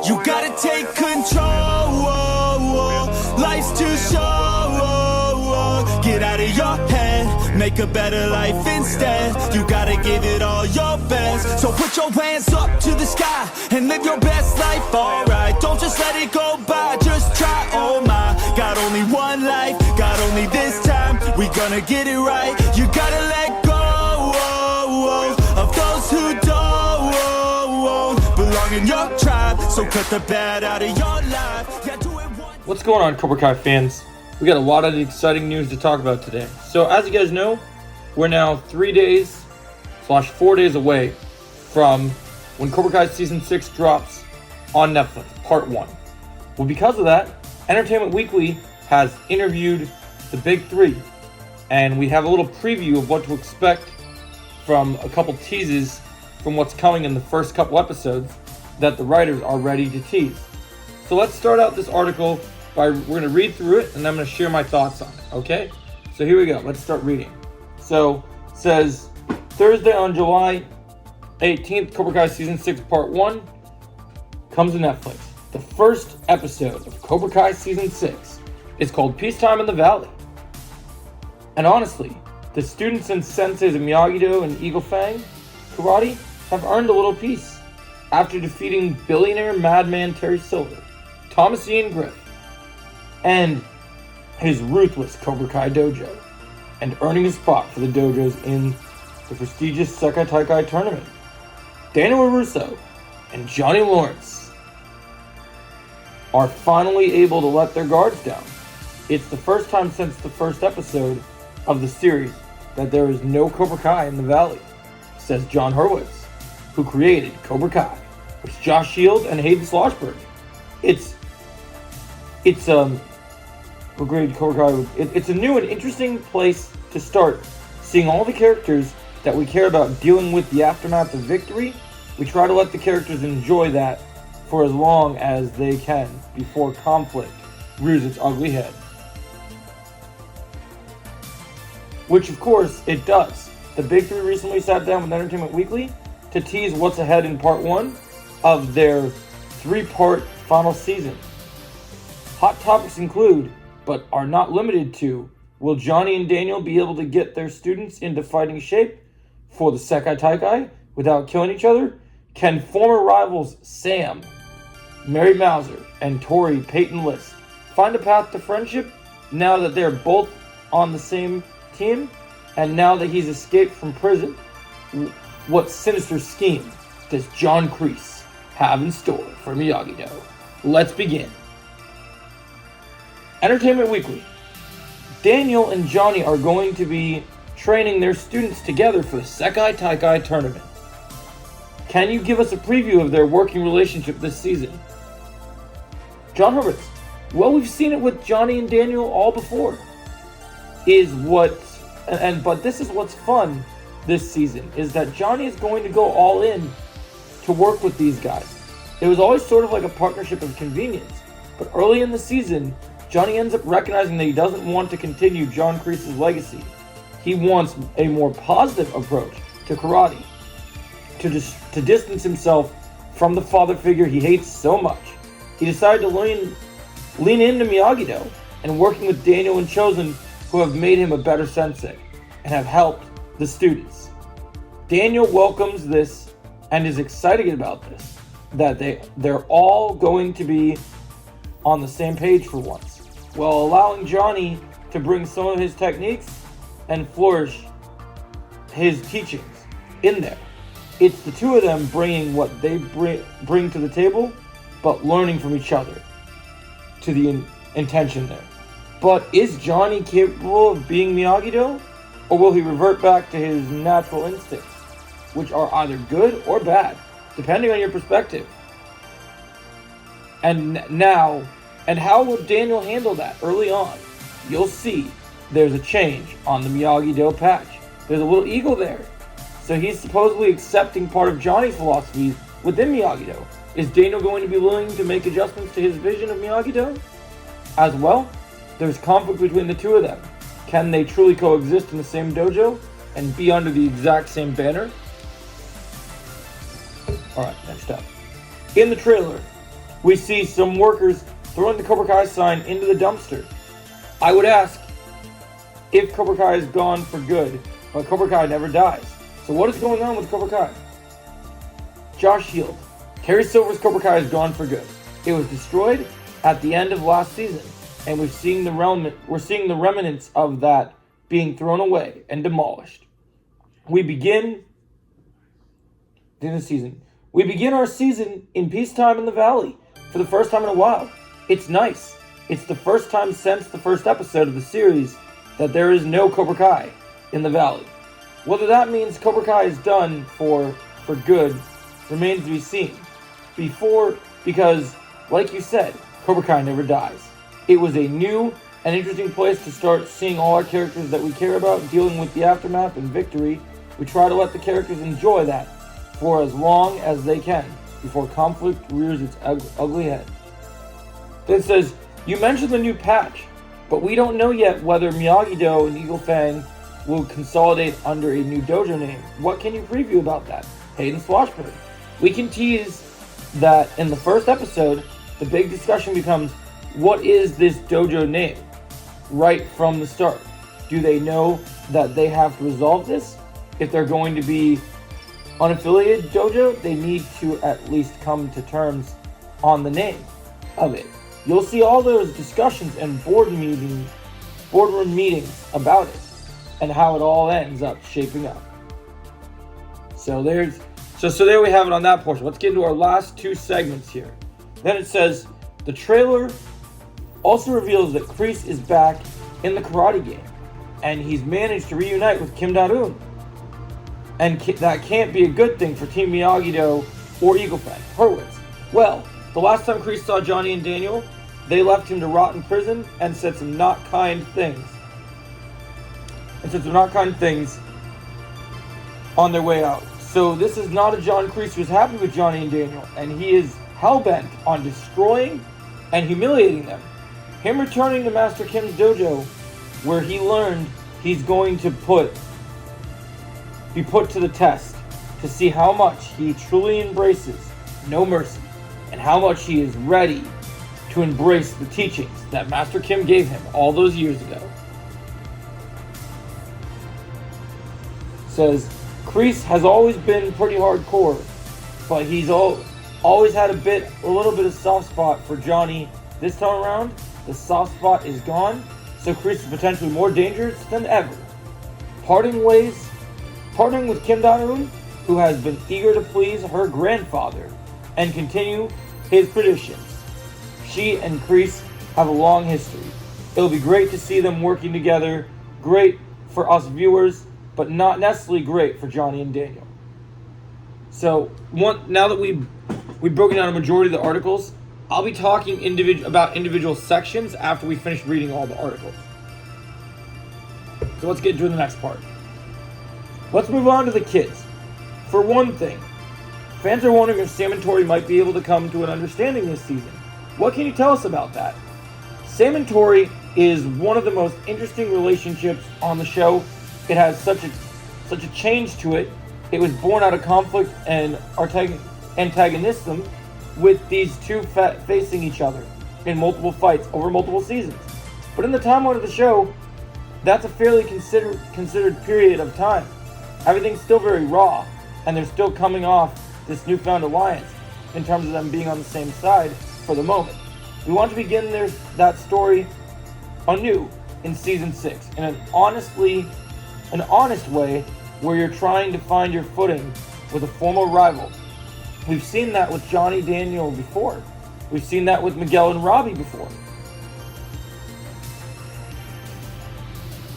You gotta take control. Life's too short. Get out of your head, make a better life instead. You gotta give it all your best. So put your hands up to the sky and live your best life, alright. Don't just let it go by, just try, oh my. Got only one life, got only this time. We gonna get it right. You gotta let go of those who don't belong in your tribe. So cut the bad out of your life. Yeah, do it one. What's going on, Cobra Kai fans? We got a lot of exciting news to talk about today. So as you guys know, we're now 3 days / 4 days away from when Cobra Kai Season 6 drops on Netflix, Part 1. Well, because of that, Entertainment Weekly has interviewed the big three, and we have a little preview of what to expect from a couple teases from what's coming in the first couple episodes that the writers are ready to tease. So let's start out this article we're going to read through it, and I'm going to share my thoughts on it, okay? So here we go. Let's start reading. So it says, Thursday on July 18th, Cobra Kai Season 6 Part 1 comes to Netflix. The first episode of Cobra Kai Season 6 is called Peacetime in the Valley. And honestly, the students and senseis of Miyagi-Do and Eagle Fang Karate have earned a little peace after defeating billionaire madman Terry Silver, Thomas Ian Griff, and his ruthless Cobra Kai dojo, and earning a spot for the dojos in the prestigious Sekai Taikai tournament. Daniel LaRusso and Johnny Lawrence are finally able to let their guards down. It's the first time since the first episode of the series that there is no Cobra Kai in the Valley, says John Hurwitz, who created Cobra Kai, with Josh Shield and Hayden Schlossberg. It's a new and interesting place to start seeing all the characters that we care about dealing with the aftermath of victory. We try to let the characters enjoy that for as long as they can before conflict rears its ugly head. Which of course it does. The Big Three recently sat down with Entertainment Weekly to tease what's ahead in Part 1 of their 3-part final season. Hot topics include, but are not limited to, will Johnny and Daniel be able to get their students into fighting shape for the Sekai Taikai without killing each other? Can former rivals Sam, Mary Mauser, and Tori Peyton List find a path to friendship now that they're both on the same team? And now that he's escaped from prison, what sinister scheme does John Kreese have in store for Miyagi-Do? Let's begin. Entertainment Weekly. Daniel and Johnny are going to be training their students together for the Sekai Taikai tournament. Can you give us a preview of their working relationship this season? John Hurwitz. Well, we've seen it with Johnny and Daniel all before. But this is what's fun this season, is that Johnny is going to go all in to work with these guys. It was always sort of like a partnership of convenience, but early in the season, Johnny ends up recognizing that he doesn't want to continue John Kreese's legacy. He wants a more positive approach to karate, to distance himself from the father figure he hates so much. He decided to lean into Miyagi-Do and working with Daniel and Chosen, who have made him a better sensei and have helped the students. Daniel welcomes this and is excited about this, that they're all going to be on the same page for once, while allowing Johnny to bring some of his techniques and flourish his teachings in there. It's the two of them bringing what they bring to the table, but learning from each other to the intention there. But is Johnny capable of being Miyagi-Do, or will he revert back to his natural instincts, which are either good or bad, depending on your perspective? And how will Daniel handle that early on? You'll see there's a change on the Miyagi-Do patch. There's a little eagle there. So he's supposedly accepting part of Johnny's philosophy within Miyagi-Do. Is Daniel going to be willing to make adjustments to his vision of Miyagi-Do? As well, there's conflict between the two of them. Can they truly coexist in the same dojo and be under the exact same banner? Alright, next up. In the trailer, we see some workers throwing the Cobra Kai sign into the dumpster. I would ask if Cobra Kai is gone for good, but Cobra Kai never dies. So what is going on with Cobra Kai? Josh Shield. Terry Silver's Cobra Kai is gone for good. It was destroyed at the end of last season, and we're seeing the remnants of that being thrown away and demolished. We begin our season in peacetime in the valley for the first time in a while. It's nice. It's the first time since the first episode of the series that there is no Cobra Kai in the valley. Whether that means Cobra Kai is done for good remains to be seen. Because, like you said, Cobra Kai never dies. It was a new and interesting place to start seeing all our characters that we care about dealing with the aftermath and victory. We try to let the characters enjoy that for as long as they can before conflict rears its ugly head. Then it says, you mentioned the new patch, but we don't know yet whether Miyagi-Do and Eagle Fang will consolidate under a new dojo name. What can you preview about that? Hayden Swashbury. We can tease that in the first episode, the big discussion becomes, what is this dojo name? Right from the start. Do they know that they have to resolve this? If they're going to be unaffiliated dojo, they need to at least come to terms on the name of it. You'll see all those discussions and boardroom meetings about it and how it all ends up shaping up. So there we have it on that portion. Let's get into our last two segments here. Then it says, the trailer also reveals that Kreese is back in the karate game, and he's managed to reunite with Kim Da-eun. And that can't be a good thing for Team Miyagi-Do or Eagle Fang. Hurwitz. Well, the last time Kreese saw Johnny and Daniel, they left him to rot in prison and said some not kind things. On their way out. So this is not a John Kreese who's happy with Johnny and Daniel, and he is hell-bent on destroying and humiliating them. Him returning to Master Kim's dojo, where he learned he's going to be put to the test to see how much he truly embraces no mercy and how much he is ready to embrace the teachings that Master Kim gave him all those years ago. Says, Kreese has always been pretty hardcore, but he's always had a little bit of soft spot for Johnny. This time around, the soft spot is gone, so Kreese is potentially more dangerous than ever. Parting with Kim Da-eun, who has been eager to please her grandfather and continue his traditions. She and Kreese have a long history. It'll be great to see them working together, great for us viewers, but not necessarily great for Johnny and Daniel. So, now that we've broken down a majority of the articles, I'll be talking about individual sections after we finish reading all the articles. So let's get into the next part. Let's move on to the kids. For one thing, fans are wondering if Sam and Tori might be able to come to an understanding this season. What can you tell us about that? Sam and Tori is one of the most interesting relationships on the show. It has such a change to it. It was born out of conflict and antagonism with these two facing each other in multiple fights over multiple seasons. But in the timeline of the show, that's a fairly considered period of time. Everything's still very raw, and they're still coming off this newfound alliance in terms of them being on the same side for the moment. We want to begin that story anew in season 6 in an honest way where you're trying to find your footing with a former rival. We've seen that with Johnny Daniel before. We've seen that with Miguel and Robbie before.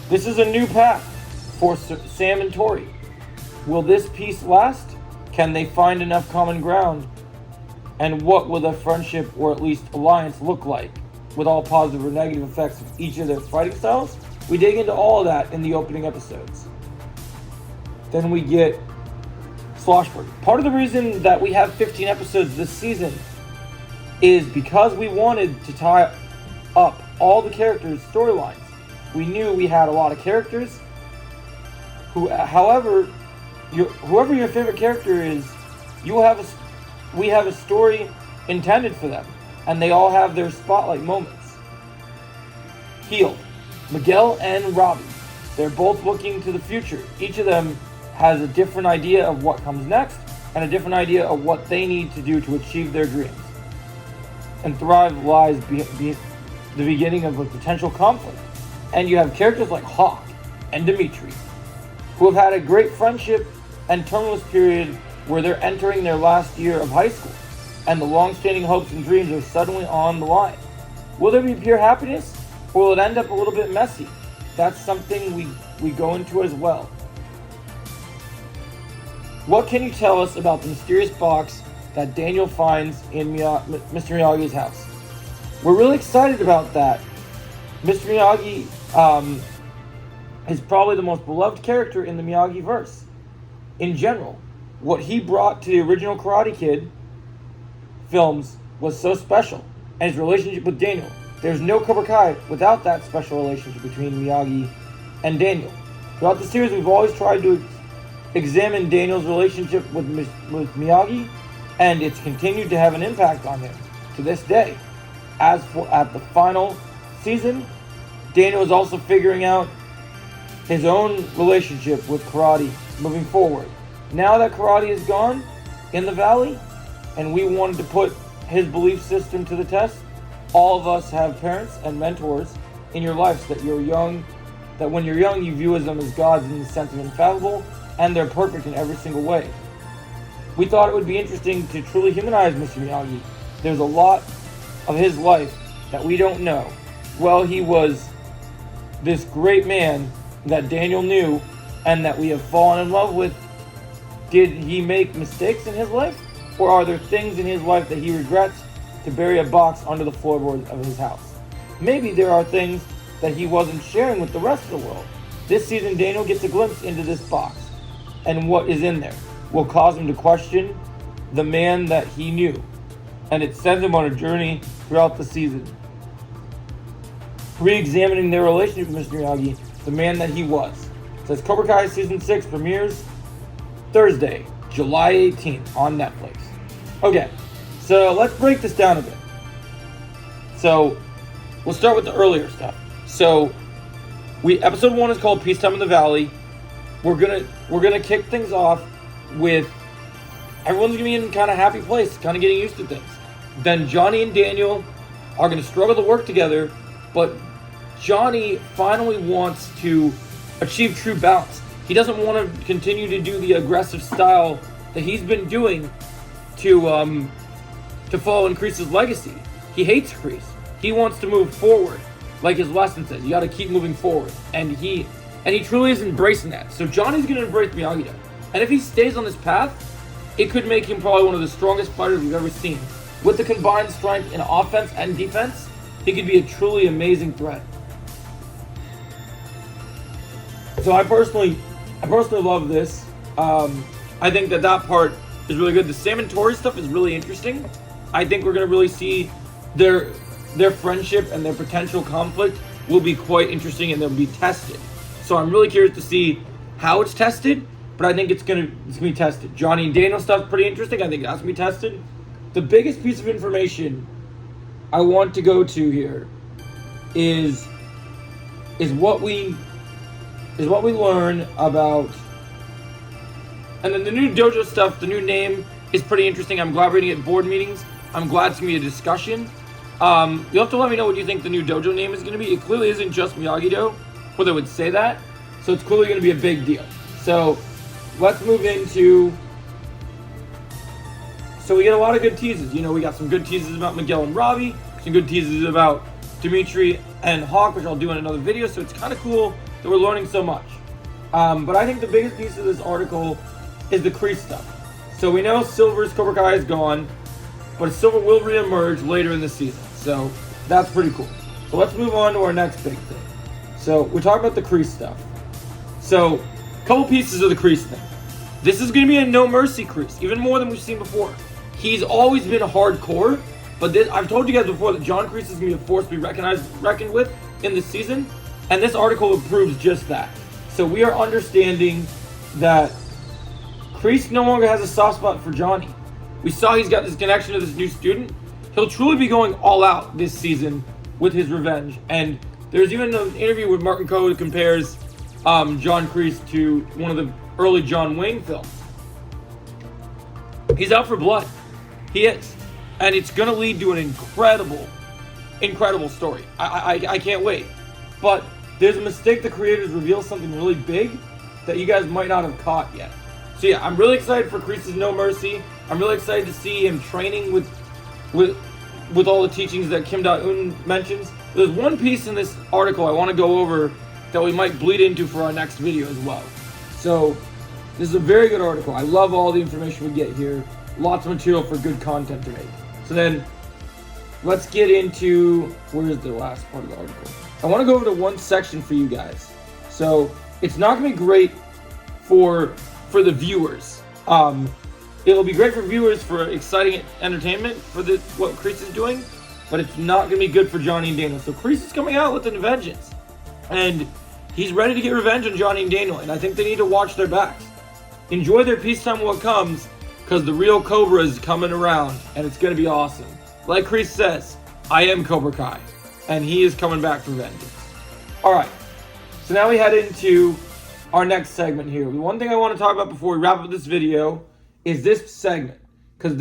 This is a new path for Sam and Tori. Will this peace last? Can they find enough common ground? And what will their friendship, or at least alliance, look like? With all positive or negative effects of each of their fighting styles? We dig into all of that in the opening episodes. Then we get Sloshberg. Part of the reason that we have 15 episodes this season is because we wanted to tie up all the characters' storylines. We knew we had a lot of characters whoever your favorite character is, we have a story intended for them, and they all have their spotlight moments. Healed. Miguel and Robbie. They're both looking to the future. Each of them has a different idea of what comes next and a different idea of what they need to do to achieve their dreams. And Thrive lies the beginning of a potential conflict. And you have characters like Hawk and Dimitri, who have had a great friendship and terminus period where they're entering their last year of high school, and the long-standing hopes and dreams are suddenly on the line. Will there be pure happiness, or will it end up a little bit messy? That's something we go into as well. What can you tell us about the mysterious box that Daniel finds in Mr. Miyagi's house? We're really excited about that. Mr. Miyagi is probably the most beloved character in the Miyagi-verse. In general, what he brought to the original Karate Kid films was so special, and his relationship with Daniel. There's no Cobra Kai without that special relationship between Miyagi and Daniel. Throughout the series, we've always tried to examine Daniel's relationship with Miyagi, and it's continued to have an impact on him to this day. As for at the final season, Daniel is also figuring out his own relationship with karate moving forward. Now that karate is gone in the valley, and we wanted to put his belief system to the test, all of us have parents and mentors in your lives that when you're young you view them as gods in the sense of infallible, and they're perfect in every single way. We thought it would be interesting to truly humanize Mr. Miyagi. There's a lot of his life that we don't know. Well, he was this great man that Daniel knew and that we have fallen in love with. Did he make mistakes in his life? Or are there things in his life that he regrets to bury a box under the floorboards of his house? Maybe there are things that he wasn't sharing with the rest of the world. This season, Daniel gets a glimpse into this box, and what is in there will cause him to question the man that he knew, and it sends him on a journey throughout the season, re-examining their relationship with Mr. Miyagi, the man that he was. It says Cobra Kai Season 6 premieres Thursday, July 18th on Netflix. Okay, so let's break this down a bit. So we'll start with the earlier stuff. So episode 1 is called Peacetime in the Valley. We're gonna kick things off with everyone's gonna be in kind of happy place, kind of getting used to things. Then Johnny and Daniel are gonna struggle to work together, but Johnny finally wants to achieve true balance. He doesn't want to continue to do the aggressive style that he's been doing to follow in Kreese's legacy. He hates Kreese. He wants to move forward, like his lesson says. You got to keep moving forward, and he truly is embracing that. So Johnny's going to embrace Miyagi-Do, and if he stays on this path, it could make him probably one of the strongest fighters we've ever seen. With the combined strength in offense and defense, he could be a truly amazing threat. So I personally love this. I think that part is really good. The Sam and Tori stuff is really interesting. I think we're going to really see their friendship and their potential conflict will be quite interesting, and they'll be tested. So I'm really curious to see how it's tested, but I think it's gonna be tested. Johnny and Daniel stuff's pretty interesting. I think that's gonna be tested. The biggest piece of information I want to go to here is what we learn about. And then the new dojo stuff, the new name is pretty interesting. I'm glad we're going to get board meetings. I'm glad it's going to be a discussion. You'll have to let me know what you think the new dojo name is going to be. It clearly isn't just Miyagi-Do, or they would say that. So it's clearly going to be a big deal. So let's move into... So we get a lot of good teases. We got some good teases about Miguel and Robbie, some good teases about Dimitri and Hawk, which I'll do in another video. So it's kind of cool that we're learning so much. But I think the biggest piece of this article is the Kreese stuff. So we know Silver's Cobra Kai is gone, but Silver will reemerge later in the season. So that's pretty cool. So let's move on to our next big thing. So we're talking about the Kreese stuff. So a couple pieces of the Kreese thing. This is going to be a no mercy Kreese, even more than we've seen before. He's always been hardcore, but I've told you guys before that John Kreese is going to be a force to be reckoned with in this season, and this article proves just that. So we are understanding that Kreese no longer has a soft spot for Johnny. We saw he's got this connection to this new student. He'll truly be going all out this season with his revenge. And there's even an interview with Martin Coe that compares John Kreese to one of the early John Wayne films. He's out for blood. He is. And it's going to lead to an incredible story. I can't wait. But there's a mistake the creators reveal something really big that you guys might not have caught yet. So yeah, I'm really excited for Kreese's No Mercy. I'm really excited to see him training with all the teachings that Kim Da-eun mentions. There's one piece in this article I want to go over that we might bleed into for our next video as well. So this is a very good article. I love all the information we get here. Lots of material for good content to make. So then let's get into, where's the last part of the article? I want to go over to one section for you guys. So it's not going to be great for the viewers. It'll be great for viewers for exciting entertainment for what Kreese is doing, but it's not going to be good for Johnny and Daniel. So Kreese is coming out with a vengeance, and he's ready to get revenge on Johnny and Daniel, and I think they need to watch their backs. Enjoy their peacetime while it comes, because the real Cobra is coming around, and it's going to be awesome. Like Kreese says, I am Cobra Kai, and he is coming back for vengeance. Alright, so now we head into our next segment here. The one thing I want to talk about before we wrap up this video is this segment, because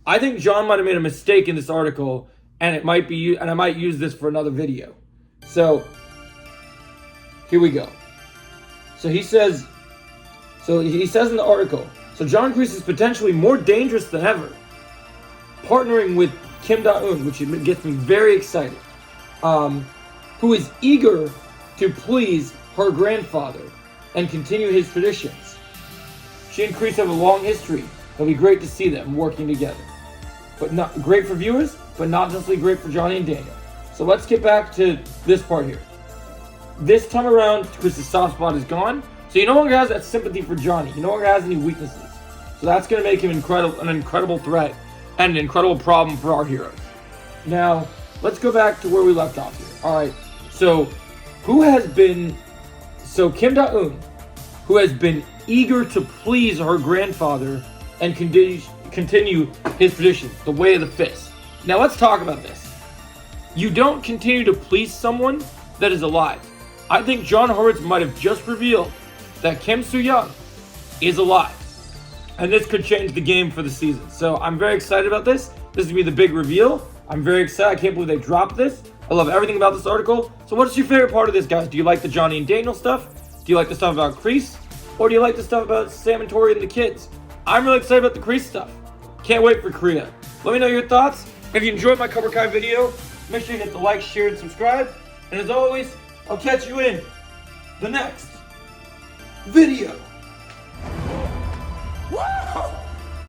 I think John might have made a mistake in this article, and I might use this for another video. So here we go. So he says in the article, so John Kreese is potentially more dangerous than ever, partnering with Kim Da-eun, which gets me very excited, who is eager to please her grandfather and continue his traditions. She and Kreese have a long history. It'll be great to see them working together. But not great for viewers, but not necessarily great for Johnny and Daniel. So let's get back to this part here. This time around, Kreese's soft spot is gone, so he no longer has that sympathy for Johnny. He no longer has any weaknesses. So that's going to make him an incredible threat and an incredible problem for our heroes. Now, let's go back to where we left off here. Alright, so Kim Da-eun, who has been eager to please her grandfather and continue his traditions, the way of the fist. Now let's talk about this. You don't continue to please someone that is alive. I think John Horowitz might have just revealed that Kim Soo-young is alive. And this could change the game for the season. So I'm very excited about this. This is going to be the big reveal. I'm very excited. I can't believe they dropped this. I love everything about this article. So what's your favorite part of this, guys? Do you like the Johnny and Daniel stuff? Do you like the stuff about Kreese? Or do you like the stuff about Sam and Tori and the kids? I'm really excited about the Kreese stuff. Can't wait for Korea. Let me know your thoughts. If you enjoyed my Cobra Kai video, make sure you hit the like, share, and subscribe. And as always, I'll catch you in the next video.